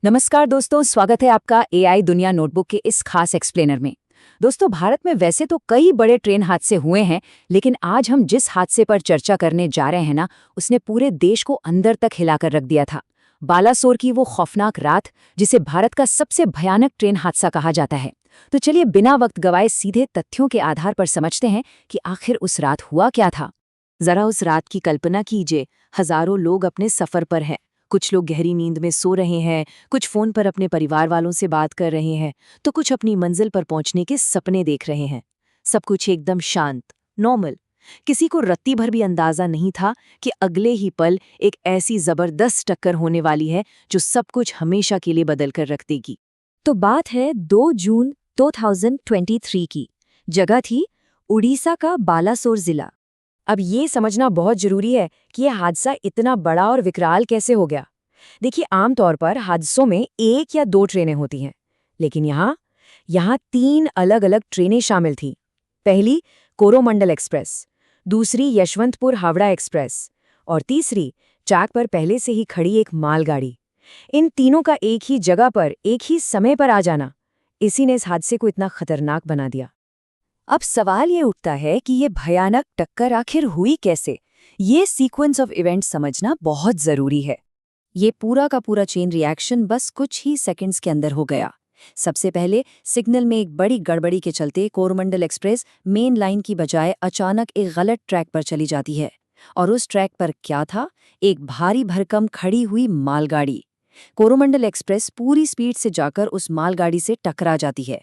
नमस्कार दोस्तों, स्वागत है आपका एआई दुनिया नोटबुक के इस खास एक्सप्लेनर में। दोस्तों, भारत में वैसे तो कई बड़े ट्रेन हादसे हुए हैं, लेकिन आज हम जिस हादसे पर चर्चा करने जा रहे हैं ना, उसने पूरे देश को अंदर तक हिलाकर रख दिया था। बालासोर की वो खौफनाक रात, जिसे भारत का सबसे भयानक ट्रेन हादसा कहा जाता है। तो चलिए बिना वक्त गवाए सीधे तथ्यों के आधार पर समझते हैं कि आखिर उस रात हुआ क्या था। जरा उस रात की कल्पना कीजिए। हजारों लोग अपने सफर पर हैं। कुछ लोग गहरी नींद में सो रहे हैं, कुछ फोन पर अपने परिवार वालों से बात कर रहे हैं, तो कुछ अपनी मंजिल पर पहुंचने के सपने देख रहे हैं। सब कुछ एकदम शांत, नॉर्मल। किसी को रत्ती भर भी अंदाजा नहीं था कि अगले ही पल एक ऐसी जबरदस्त टक्कर होने वाली है जो सब कुछ हमेशा के लिए बदल कर रख देगी। तो बात है 2 जून 2023 की। जगह थी उड़ीसा का बालासोर जिला। अब ये समझना बहुत जरूरी है कि यह हादसा इतना बड़ा और विकराल कैसे हो गया। देखिए, आमतौर पर हादसों में 1 या 2 ट्रेनें होती हैं, लेकिन यहाँ 3 अलग-अलग ट्रेनें शामिल थीं। पहली कोरोमंडल एक्सप्रेस, दूसरी यशवंतपुर हावड़ा एक्सप्रेस और तीसरी ट्रैक पर पहले से ही खड़ी एक मालगाड़ी। इन तीनों का एक ही जगह पर एक ही समय पर आ जाना, इसी ने इस हादसे को इतना खतरनाक बना दिया। अब सवाल ये उठता है कि ये भयानक टक्कर आखिर हुई कैसे। ये सीक्वेंस ऑफ इवेंट्स समझना बहुत जरूरी है। ये पूरा का पूरा चेन रिएक्शन बस कुछ ही सेकंड्स के अंदर हो गया। सबसे पहले सिग्नल में एक बड़ी गड़बड़ी के चलते कोरोमंडल एक्सप्रेस मेन लाइन की बजाय अचानक एक गलत ट्रैक पर चली जाती है। और उस ट्रैक पर क्या था? एक भारी भरकम खड़ी हुई मालगाड़ी। कोरोमंडल एक्सप्रेस पूरी स्पीड से जाकर उस मालगाड़ी से टकरा जाती है।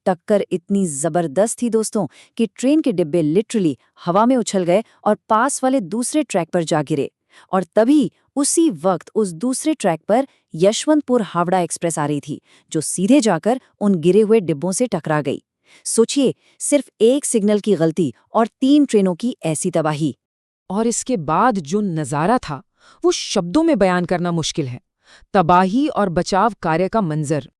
टक्कर इतनी जबरदस्त थी दोस्तों कि ट्रेन के डिब्बे लिटरली हवा में उछल गए और पास वाले दूसरे ट्रैक पर जा गिरे। और तभी उसी वक्त उस दूसरे ट्रैक पर यशवंतपुर हावड़ा एक्सप्रेस आ रही थी, जो सीधे जाकर उन गिरे हुए डिब्बों से टकरा गई। सोचिए, सिर्फ एक सिग्नल की गलती और 3 ट्रेनों की ऐसी तबाही। और इसके बाद जो नज़ारा था वो शब्दों में बयान करना मुश्किल है। तबाही और बचाव कार्य का मंजर।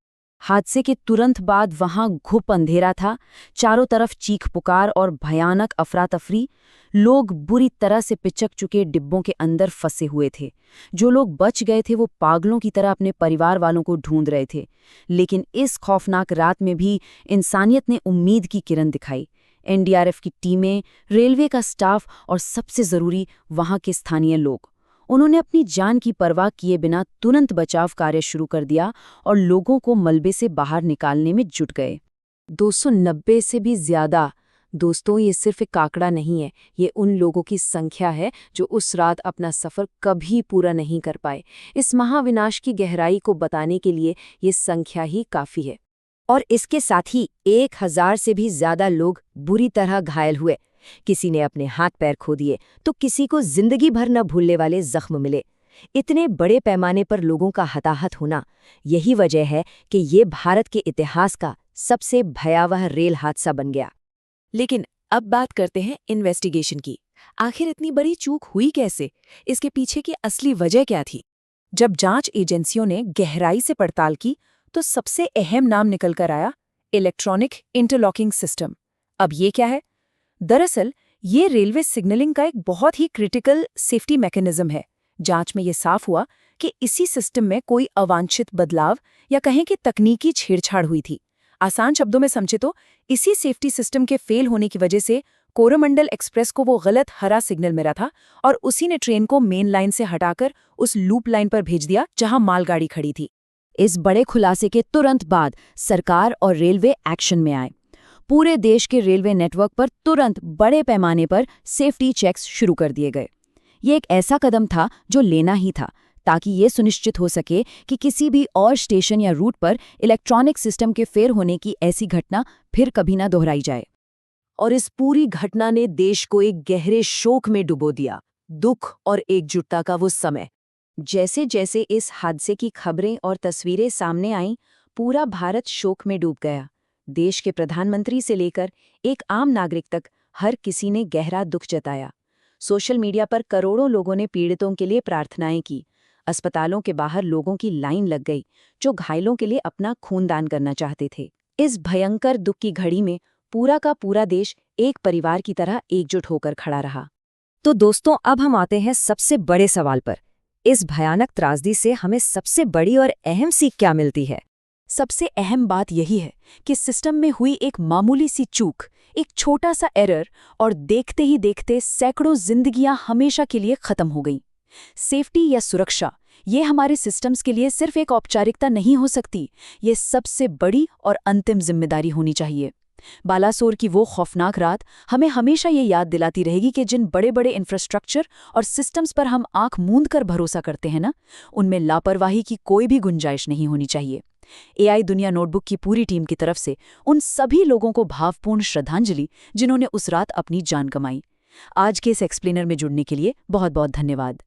हादसे के तुरंत बाद वहां घुप अंधेरा था। चारों तरफ चीख पुकार और भयानक अफरा तफरी। लोग बुरी तरह से पिचक चुके डिब्बों के अंदर फंसे हुए थे। जो लोग बच गए थे वो पागलों की तरह अपने परिवार वालों को ढूंढ रहे थे। लेकिन इस खौफनाक रात में भी इंसानियत ने उम्मीद की किरण दिखाई। एनडीआरएफ की टीमें, रेलवे का स्टाफ और सबसे जरूरी वहां के स्थानीय लोग, उन्होंने अपनी जान की परवाह किए बिना तुरंत बचाव कार्य शुरू कर दिया और लोगों को मलबे से बाहर निकालने में जुट गए। 290 से भी ज्यादा। दोस्तों, ये सिर्फ एक आंकड़ा नहीं है, ये उन लोगों की संख्या है जो उस रात अपना सफर कभी पूरा नहीं कर पाए। इस महाविनाश की गहराई को बताने के लिए ये संख्या ही काफी है। और इसके साथ ही 1000 से भी ज्यादा लोग बुरी तरह घायल हुए। किसी ने अपने हाथ पैर खो दिए, तो किसी को जिंदगी भर न भूलने वाले जख्म मिले। इतने बड़े पैमाने पर लोगों का हताहत होना, यही वजह है कि ये भारत के इतिहास का सबसे भयावह रेल हादसा बन गया। लेकिन अब बात करते हैं इन्वेस्टिगेशन की। आखिर इतनी बड़ी चूक हुई कैसे? इसके पीछे की असली वजह क्या थी? जब जांच एजेंसियों ने गहराई से पड़ताल की, तो सबसे अहम नाम निकल कर आया, इलेक्ट्रॉनिक इंटरलॉकिंग सिस्टम। अब ये क्या है? दरअसल ये रेलवे सिग्नलिंग का एक बहुत ही क्रिटिकल सेफ्टी मैकेनिज्म है। जांच में ये साफ हुआ कि इसी सिस्टम में कोई अवांछित बदलाव या कहें कि तकनीकी छेड़छाड़ हुई थी। आसान शब्दों में समझे तो इसी सेफ्टी सिस्टम के फेल होने की वजह से कोरोमंडल एक्सप्रेस को वो गलत हरा सिग्नल मिला था और उसी ने ट्रेन को मेन लाइन से हटाकर उस लूप लाइन पर भेज दिया जहां मालगाड़ी खड़ी थी। इस बड़े खुलासे के तुरंत बाद सरकार और रेलवे एक्शन में आए। पूरे देश के रेलवे नेटवर्क पर तुरंत बड़े पैमाने पर सेफ्टी चेक्स शुरू कर दिए गए। ये एक ऐसा कदम था जो लेना ही था, ताकि ये सुनिश्चित हो सके कि किसी भी और स्टेशन या रूट पर इलेक्ट्रॉनिक सिस्टम के फेल होने की ऐसी घटना फिर कभी ना दोहराई जाए। और इस पूरी घटना ने देश को एक गहरे शोक में डुबो दिया। दुख और एकजुटता का वो समय। जैसे जैसे इस हादसे की खबरें और तस्वीरें सामने आईं, पूरा भारत शोक में डूब गया। देश के प्रधानमंत्री से लेकर एक आम नागरिक तक हर किसी ने गहरा दुख जताया। सोशल मीडिया पर करोड़ों लोगों ने पीड़ितों के लिए प्रार्थनाएं की। अस्पतालों के बाहर लोगों की लाइन लग गई, जो घायलों के लिए अपना खून दान करना चाहते थे। इस भयंकर दुख की घड़ी में पूरा का पूरा देश एक परिवार की तरह एकजुट होकर खड़ा रहा। तो दोस्तों, अब हम आते हैं सबसे बड़े सवाल पर। इस भयानक त्रासदी से हमें सबसे बड़ी और अहम सीख क्या मिलती है? सबसे अहम बात यही है कि सिस्टम में हुई एक मामूली सी चूक, एक छोटा सा एरर, और देखते ही देखते सैकड़ों जिंदगियां हमेशा के लिए खत्म हो गईं। सेफ्टी या सुरक्षा, ये हमारे सिस्टम्स के लिए सिर्फ एक औपचारिकता नहीं हो सकती, ये सबसे बड़ी और अंतिम जिम्मेदारी होनी चाहिए। बालासोर की वो खौफनाक रात हमें हमेशा ये याद दिलाती रहेगी कि जिन बड़े बड़े इंफ्रास्ट्रक्चर और सिस्टम्स पर हम आंख मूंद कर भरोसा करते हैं ना, उनमें लापरवाही की कोई भी गुंजाइश नहीं होनी चाहिए। एआई दुनिया नोटबुक की पूरी टीम की तरफ से उन सभी लोगों को भावपूर्ण श्रद्धांजलि जिन्होंने उस रात अपनी जान गंवाई। आज के इस एक्सप्लेनर में जुड़ने के लिए बहुत बहुत धन्यवाद।